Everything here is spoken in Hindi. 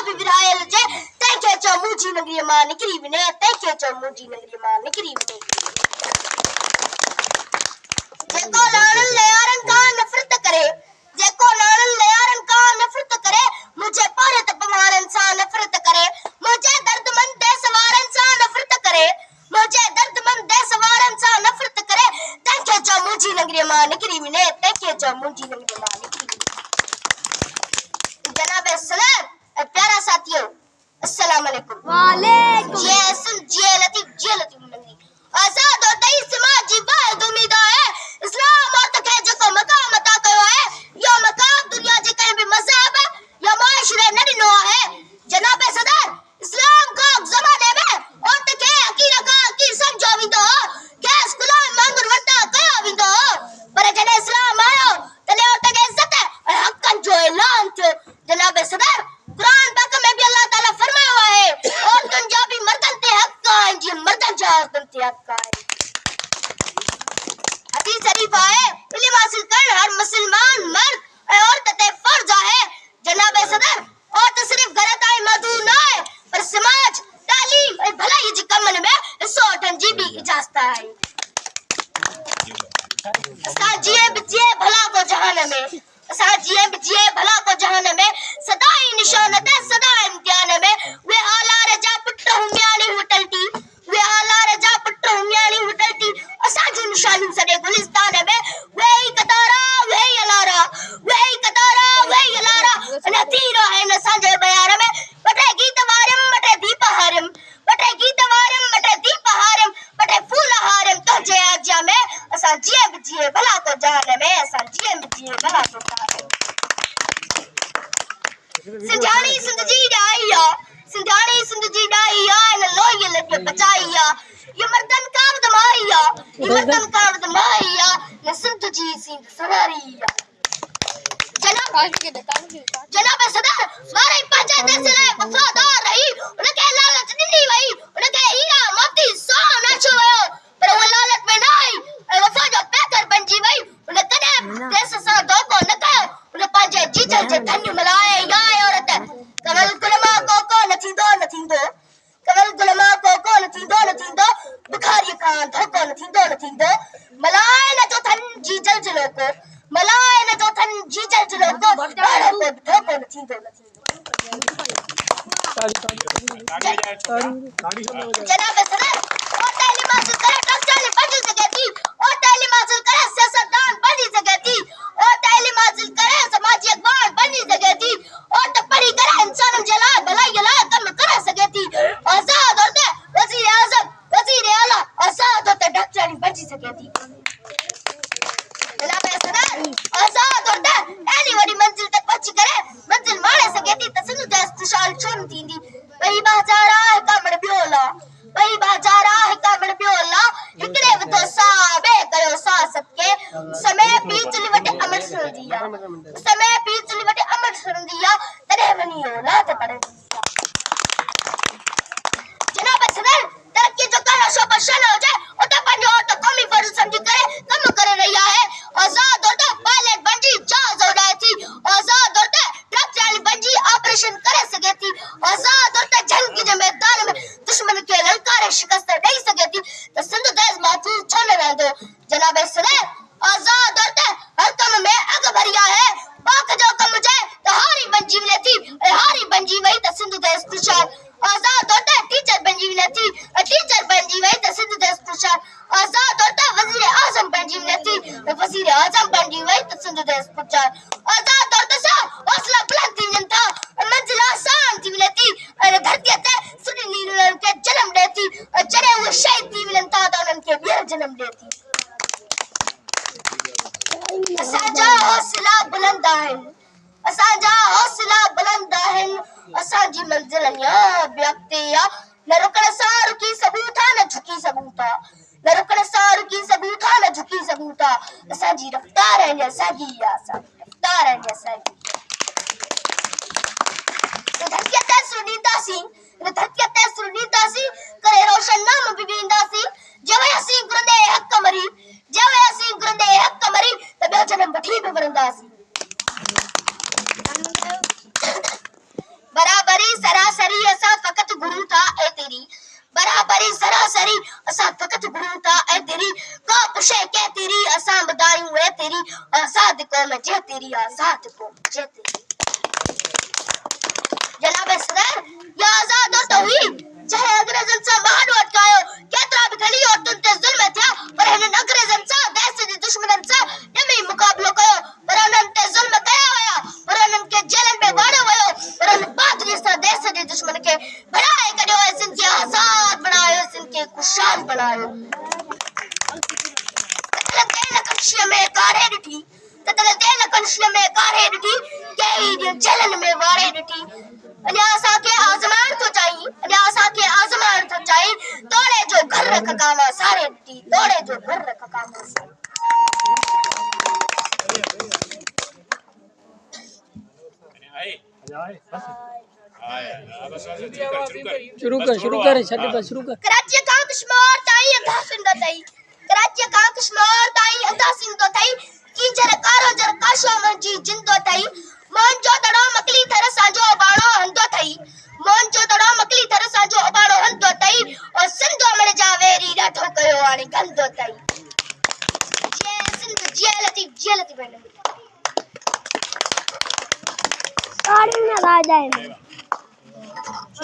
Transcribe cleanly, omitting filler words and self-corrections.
भी विरायल जे तंहिंखे चओ मुंहिंजी नगरीअ मां निकिरी वञे तंहिंखे चओ मुंहिंजी नगरीअ मां निकिरी वञे जेको लाणनि लयारनि खां नफ़रत करे जेको लाणनि लयारनि खां नफ़रत करे मुंहिंजे पारत पवारनि सां नफ़रत करे मुंहिंजे दर्दमंद देसवारनि सां नफ़रत करे मुंहिंजे दर्दमंद देसवारनि सां नफ़रत करे तंहिंखे चओ मुंहिंजी नगरीअ मां निकिरी वञे तंहिंखे चओ मुंहिंजी नगरीअ मां निकिरी वञे जनाब सलाम प्यारा साथियों अस्सलाम वालेकुम वालेकुम जिए लतीफ नगरी आजाद और तई समाजी वाहिद उम्मीद है इस्लाम और तक है जो मकाम अता कयो है यो मकाम दुनिया जे कहीं भी मजहब या माशरे न ॾिनो है जनाब सदर इस्लाम को ज़माने में और तक है अकीर का अकीर समझो विंदो गैस गुलाम मंगुर वटा कयो विंदो पर जने इस्लाम आयो तने और तक इज्जत है हक़न जो ऐलान थियो जनाब सदर कुरान पाक में भी अल्लाह ताला फरमायो है और तुम जो भी मर्दन ते हक़ है जी मर्दन जा औरतन ते हक़ है हदीस शरीफ है इल्म हासिल करना हर मुसलमान मर्द और औरत ते फर्ज है जनाब सदर और तो सिर्फ गलत आई मधु ना है पर समाज तालीम और भलाई जी कमन में हिस्सो वठण जी भी इजाजत है असां जिए बिजिए भला को जहान में असां जिए बिजिए भला को जहान में सदा ही निशान ते सदा इम्तिहान में वे आला रजा पुट हुम्यानी होटलटी वे आला रजा पुट हुम्यानी होटलटी असां जो निशानी सदे गुलिस्तान में वे कतारा वे अलारा वे कतारा वे अलारा अना तीरो है न संजय बयार में बटे गीत वारम बटे दीप हारम बटे गीत वारम बटे दीप हारम बटे फूल हारम तो जे आज्या में असां जिए बिजिए भला को जहान में असां जिए बिजिए भला को जहान सिंधानी सिंधजी डाइया सिंधानी सिंधजी डाइया न लोय लगे बचाइया ये मर्दन कावद माइया ये मर्दन कावद माइया न सिंधजी सिंध सवारिया जनाब सदर मारे पंचायत से वफादार रही उनके लालच नहीं वही उनके हीरा मोती सोना छुयो पर वो लालच में नहीं वफा जो पैकर बन जी वही उन कदे देश सा धोखो न कयो उन पंजे जीजल जे धन्य मलाए या औरत कमल गुलमा को न थींदो कमल गुलमा को न थींदो बुखारी का धोखो न थींदो मलाए न जो धन जीजल जे लोको मलाए न जो धन जीजल जे लोको ॾाढो को धोखो न थींदो जनाब सदर और तालीम हासिल करे डॉक्टर बन सके थी और तालीम हासिल करे सियासतदान बन सके थी और तालीम हासिल करे समाजी अखबार बन सके थी और तो पढ़ी करे इंसान जला भलाई ला कम कर सके थी आजाद होते वजीर आजम वजीर आला आजाद होते डॉक्टर बन सके थी जनाब सदर आजाद होते एनी वडी मंजिल तक पहुंच करे मंजिल मारे सके थी तसनु देश खुशहाल छुन थींदी वही बाजारा है कामड़ बियोला वही बाजारा है कामड़ बियोला इकड़े वतो साबे कयो सा सबके समय पीचली वटे अमर सुनदिया समय पीचली वटे अमर सुनदिया तने वनी औलाद पड़े जनाब सदर तरक्की जो कर शो बशन हो जाए ओ तो पंजो तो कमी फर्ज समझ करे कम कर रहा है आजाद होता पायलट बनजी जहाज उड़ाई थी आजाद होता ट्रक चालक बनजी ऑपरेशन कर सके थी आजाद होता जंग के मैदान में दुश्मन के ललकार शिकस्त दे सके थी तो सिंध देश महफूज छन रहंदो जनाब सदर आजाद होता हर कम में अग भरिया है पाक जो कम जाए तो हारी बनजी थी हारी बनजी वही तो सिंध देश खुशहाल आजाद होता टीचर बनजी थी टीचर बनजी वही तो सिंध देश खुशहाल आजाद होता वजीर आजम बनजी थी वजीर आजम बनजी वही तो सिंध देश खुशहाल आजाद होता सा हौसला बुलंद थी था मंजिल आसान थी थी और धरती ते सुनी नील के जन्म देती चढ़े हुए शहीद थी था तो उनके वीर जन्म देती असांजा हौसला बुलंद आहिन असांजा हौसला बुलंद आहिन असांजी मंजिल याब अॻिते आ न रुकण सां रुकी सघूं था न झुकी सघूं था न रुकण सां रुकी सघूं था न झुकी सघूं था असांजी रफ़्तार आहिनि असांजी असांजी रफ़्तार आहिनि असांजी धरतीअ ते सुनींदासीं धरतीअ ते सुनींदासीं करे रोशन नाम बि वेंदासीं जेवे असीं गुरंदे हक़ मरी जेवे असीं गुरंदे हक़ मरी त ॿियो जनम वठी बि वरंदासीं बराबरी गुरु था ऐ तेरी बराबरी सरासरी असा फकत गुरु था ऐ तेरी को पुछे के तेरी असा बदायूं ऐ तेरी आजाद कौम जे तेरी आजाद कौम जे तेरी जनाब सदर या आजाद और तौहीद चाहे अंग्रेजन से महान अटकायो केतरा भी खली और तुम ते जुल्म थिया पर हन अंग्रेजन से देश दे दुश्मनन से यमी मुकाबलो कयो पर हन ते जुल्म कया होया पर हन के जेल में वाड़ो वयो पर हन बात से देश दे दुश्मन के बनाए कयो सिंध के आजाद बनायो सिंध के खुशहाल बनायो तेल कंशिया में कारे डी तेल कंशिया में कारे डी के जेलन में वाड़े डी अन्यासा के आजमान तो चाहिए अन्यासा के आजमान तो चाहिए तोड़े जो घर रख कामा सारे टी तोड़े जो घर रख कामा सारे शुरू कर छट बस शुरू कर कराची का कश्मीर ताई अधा सिंध ताई कराची का कश्मीर ताई अधा सिंध ताई की जर कारो जर काशो मंजी जिंदो ताई मन जो तड़ो मकली थर साजो बाणो हंदो थई मन जो तड़ो मकली थर साजो बाणो हंदो थई और सिंधो मन जावेरी राठो कयो आणी गंदो थई जे सिंध जेलती बने साड़ी में ला जाए